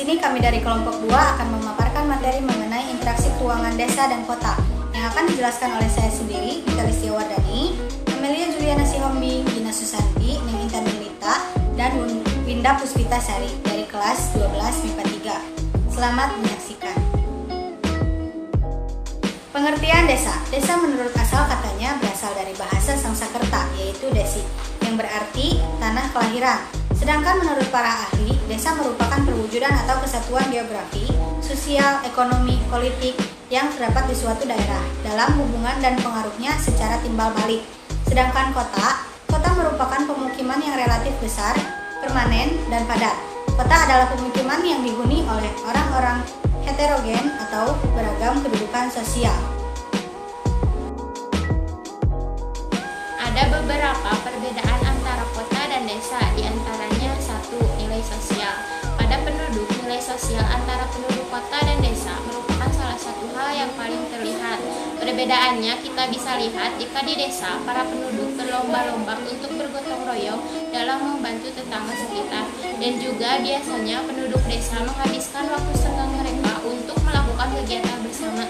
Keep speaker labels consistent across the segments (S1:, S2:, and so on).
S1: sini kami dari kelompok 2 akan memaparkan materi mengenai interaksi keuangan desa dan kota yang akan dijelaskan oleh saya sendiri, Gita Listiawardani, Amelia Juliana Sihombi, Gina Susanti, Neng Intan Milita, dan Winda Puspita Sari dari kelas 12 MIPA 3. Selamat menyaksikan. Pengertian desa. Desa menurut asal katanya berasal dari bahasa Sanskerta, yaitu desi, yang berarti tanah kelahiran. Sedangkan menurut para ahli, desa merupakan perwujudan atau kesatuan geografi, sosial, ekonomi, politik yang terdapat di suatu daerah dalam hubungan dan pengaruhnya secara timbal balik. Sedangkan kota merupakan pemukiman yang relatif besar, permanen, dan padat. Kota adalah pemukiman yang dihuni oleh orang-orang heterogen atau beragam kedudukan sosial.
S2: Ada beberapa perbedaan antara kota dan desa, diantaranya 1. Nilai sosial. Pada penduduk, nilai sosial antara penduduk kota dan desa merupakan salah satu hal yang paling terlihat. Perbedaannya kita bisa lihat jika di desa, para penduduk berlomba-lomba untuk bergotong royong dalam membantu tetangga sekitar, dan juga biasanya penduduk desa menghabiskan waktu senggang mereka untuk melakukan kegiatan bersama.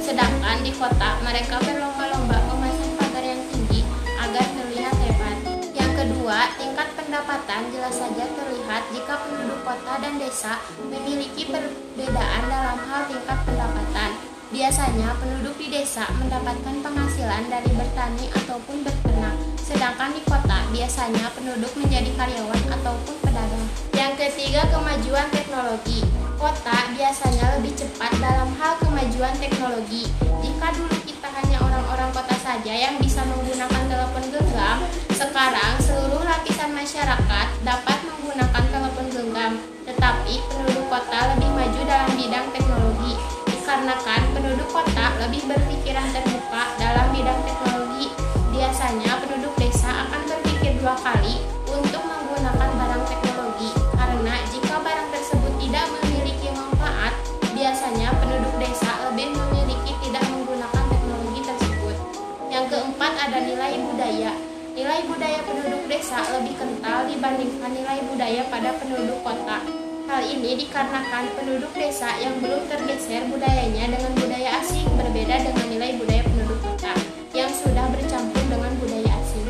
S2: Sedangkan di kota, mereka berlomba-lomba memasang pagar yang tinggi agar terlihat hebat. Yang kedua, tingkat pendapatan jelas saja terlihat jika penduduk kota dan desa memiliki perbedaan dalam hal tingkat pendapatan. Biasanya penduduk di desa mendapatkan penghasilan dari bertani ataupun berternak, sedangkan di kota biasanya penduduk menjadi karyawan ataupun pedagang. Yang ketiga, kemajuan teknologi. Kota biasanya lebih cepat dalam hal kemajuan teknologi. Jika dulu kita hanya orang-orang kota saja yang bisa menggunakan telepon genggam, sekarang seluruh lapisan masyarakat dapat menggunakan telepon genggam. Tetapi penduduk kota lebih maju dalam bidang teknologi, dikarenakan penduduk kota lebih berpikiran terbuka dalam bidang teknologi. Biasanya penduduk desa akan berpikir 2 kali untuk menggunakan barang teknologi, karena jika barang tersebut tidak memiliki manfaat, biasanya penduduk desa lebih memiliki tidak menggunakan teknologi tersebut. Yang keempat, ada nilai budaya. Nilai budaya penduduk desa lebih kental dibandingkan nilai budaya pada penduduk kota. Hal ini dikarenakan penduduk desa yang belum tergeser budayanya dengan budaya asing berbeda dengan nilai budaya penduduk kota yang sudah bercampur dengan budaya asing.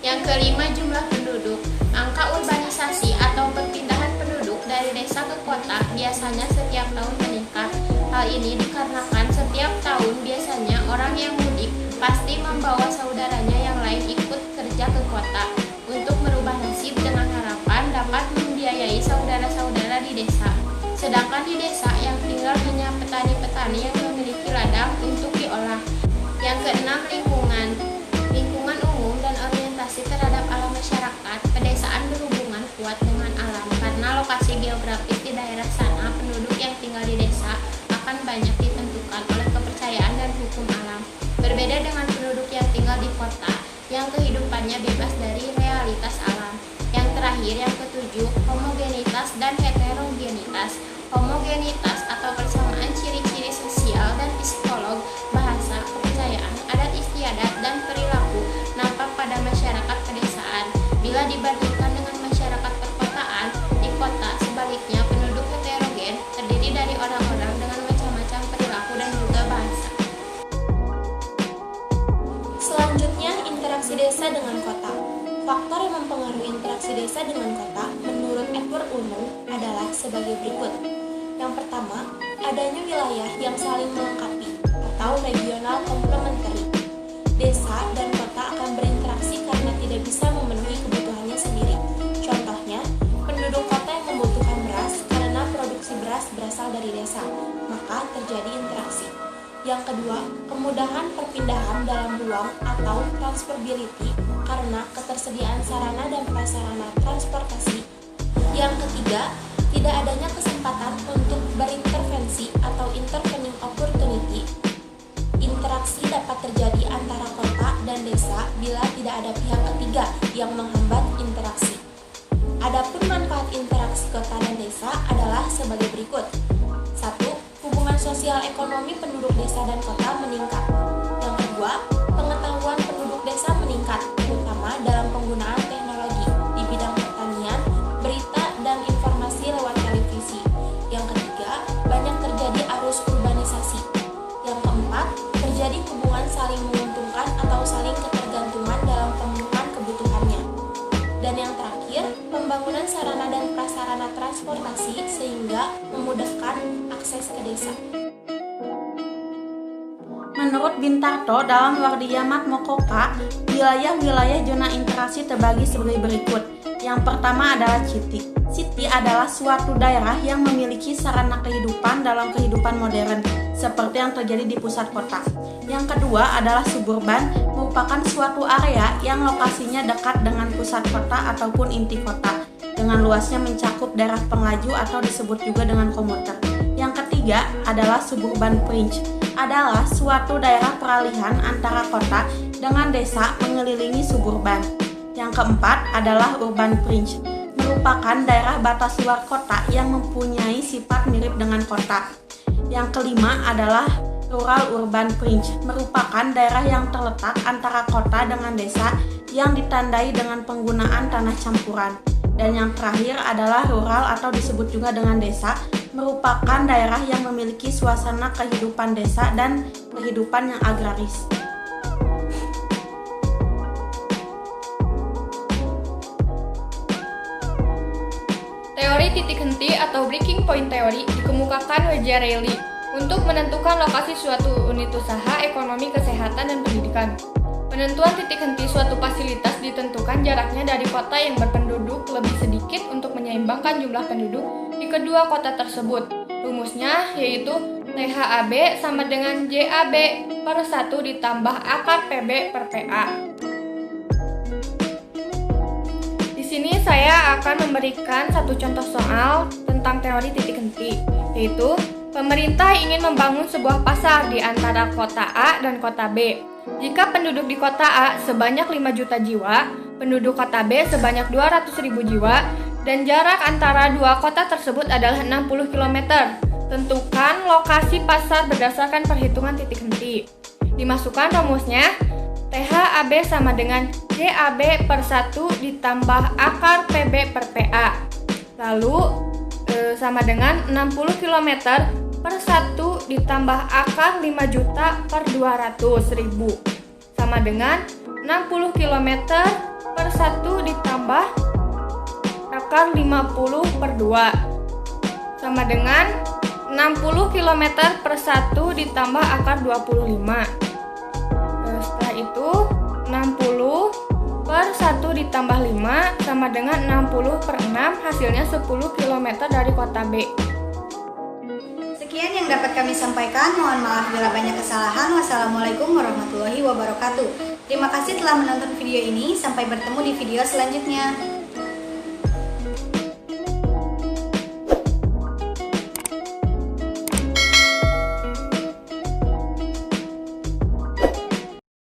S2: Yang kelima, jumlah penduduk. Angka urbanisasi atau perpindahan penduduk dari desa ke kota biasanya setiap tahun meningkat. Hal ini dikarenakan setiap tahun biasanya orang yang mudik pasti membawa saudaranya yang lain ikut kerja ke kota untuk merubah nasib dengan harapan dapat membiayai saudara-saudara di desa. Sedangkan di desa yang tinggal hanya petani-petani yang memiliki ladang untuk diolah. Yang keenam, lingkungan. Lingkungan umum dan orientasi terhadap alam masyarakat. Pedesaan berhubungan kuat dengan alam karena lokasi geografis di daerah sana penduduk yang tinggal di desa akan banyak ditentukan oleh kepercayaan dan hukum alam. Berbeda dengan penduduk yang tinggal di kota yang kehidupannya bebas dari realitas alam. Yang terakhir, yang ketujuh, homogenitas dan heterogenitas. Homogenitas atau persamaan ciri-ciri sosial dan psikolog, bahasa, kepercayaan, adat istiadat, dan perilaku nampak pada masyarakat pedesaan. Bila dibandingkan dengan masyarakat perkotaan, di kota sebaliknya penduduk heterogen terdiri dari orang-orang dengan macam-macam perilaku dan juga bahasa.
S3: Selanjutnya, interaksi desa dengan kota. Faktor yang mempengaruhi interaksi desa dengan kota menurut Edward Ulmer adalah sebagai berikut. Yang pertama, adanya wilayah yang saling melengkapi atau regional complementary. Desa dan kota akan berinteraksi karena tidak bisa memenuhi kebutuhannya sendiri. Contohnya, penduduk kota yang membutuhkan beras karena produksi beras berasal dari desa, maka terjadi interaksi. Yang kedua, kemudahan perpindahan dalam ruang atau transferability karena ketersediaan sarana dan prasarana transportasi. Yang ketiga, tidak adanya kesempatan untuk berintervensi atau intervening opportunity. Interaksi dapat terjadi antara kota dan desa bila tidak ada pihak ketiga yang menghambat interaksi. Adapun manfaat interaksi kota dan desa adalah sebagai berikut. 1. Hubungan sosial ekonomi penduduk desa dan kota meningkat. Yang kedua, pengetahuan penduduk desa meningkat, terutama dalam penggunaan teknologi di bidang pertanian, berita, dan informasi lewat televisi. Yang memudahkan akses ke desa.
S4: Menurut Bintarto, dalam Wardia Matmokokka, wilayah-wilayah zona interaksi terbagi sebagai berikut. Yang pertama adalah city. City adalah suatu daerah yang memiliki sarana kehidupan dalam kehidupan modern, seperti yang terjadi di pusat kota. Yang kedua adalah suburban, merupakan suatu area yang lokasinya dekat dengan pusat kota ataupun inti kota, dengan luasnya mencakup daerah penglaju atau disebut juga dengan komuter. Yang ketiga adalah suburban fringe, adalah suatu daerah peralihan antara kota dengan desa mengelilingi suburban. Yang keempat adalah urban fringe, merupakan daerah batas luar kota yang mempunyai sifat mirip dengan kota. Yang kelima adalah rural urban fringe, merupakan daerah yang terletak antara kota dengan desa yang ditandai dengan penggunaan tanah campuran. Dan yang terakhir adalah rural atau disebut juga dengan desa, merupakan daerah yang memiliki suasana kehidupan desa dan kehidupan yang agraris.
S2: Teori titik henti atau breaking point theory dikemukakan oleh Jarelli untuk menentukan lokasi suatu unit usaha, ekonomi, kesehatan, dan pendidikan. Penentuan titik henti suatu fasilitas ditentukan jaraknya dari kota yang berpenduduk lebih sedikit untuk menyeimbangkan jumlah penduduk di kedua kota tersebut. Rumusnya yaitu THAB sama dengan JAB per 1 ditambah akar PB per PA. Di sini saya akan memberikan satu contoh soal tentang teori titik henti, yaitu pemerintah ingin membangun sebuah pasar di antara kota A dan kota B. Jika penduduk di kota A sebanyak 5 juta jiwa, penduduk kota B sebanyak 200.000 jiwa, dan jarak antara dua kota tersebut adalah 60 km. Tentukan lokasi pasar berdasarkan perhitungan titik henti. Dimasukkan rumusnya, THAB sama dengan JAB per 1 ditambah akar PB per PA. Lalu sama dengan 60 km per 1 ditambah akar 5 juta per 200.000 sama dengan 60 km per 1 ditambah akar 50 per 2 sama dengan 60 km per 1 ditambah akar 25. Setelah itu 60 per 1 ditambah 5 sama dengan 60 per 6, hasilnya 10 km dari kota B.
S1: Sekian yang dapat kami sampaikan, mohon maaf bila banyak kesalahan. Wassalamualaikum warahmatullahi wabarakatuh. Terima kasih telah menonton video ini, sampai bertemu di video selanjutnya.